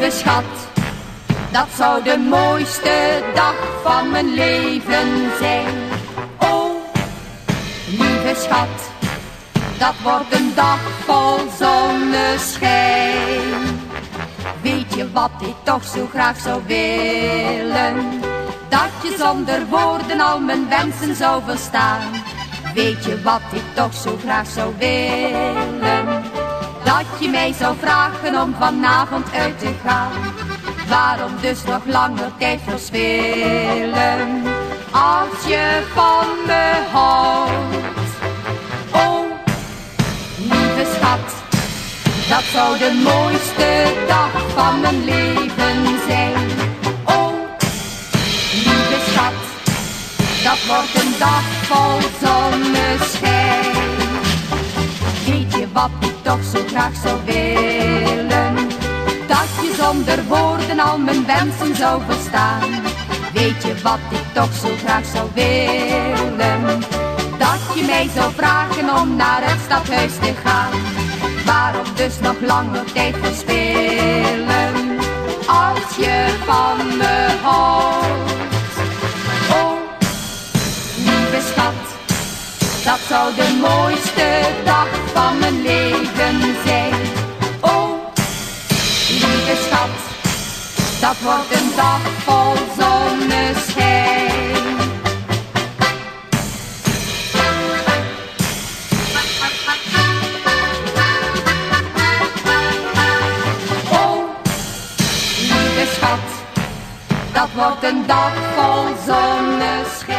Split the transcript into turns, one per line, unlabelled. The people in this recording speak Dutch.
lieve schat, dat zou de mooiste dag van mijn leven zijn. Oh, lieve schat, dat wordt een dag vol zonneschijn. Weet je wat ik toch zo graag zou willen? Dat je zonder woorden al mijn wensen zou verstaan. Weet je wat ik toch zo graag zou willen? Dat je mij zou vragen om vanavond uit te gaan. Waarom dus nog langer tijd verspillen? Als je van me houdt. Oh, lieve schat, dat zou de mooiste dag van mijn leven zijn. Oh, lieve schat, dat wordt een dag vol zonneschijn. Weet je wat ik toch zo graag zou willen? Dat je zonder woorden al mijn wensen zou verstaan. Weet je wat ik toch zo graag zou willen? Dat je mij zou vragen om naar het stadhuis te gaan. Waarom dus nog langer tijd verspillen? Als je van me houdt. Oh, lieve schat, dat zou de mooiste dag van mijn leven zijn. Oh, lieve schat, dat wordt een dag vol zonneschijn. Oh, lieve schat, dat wordt een dag vol zonneschijn.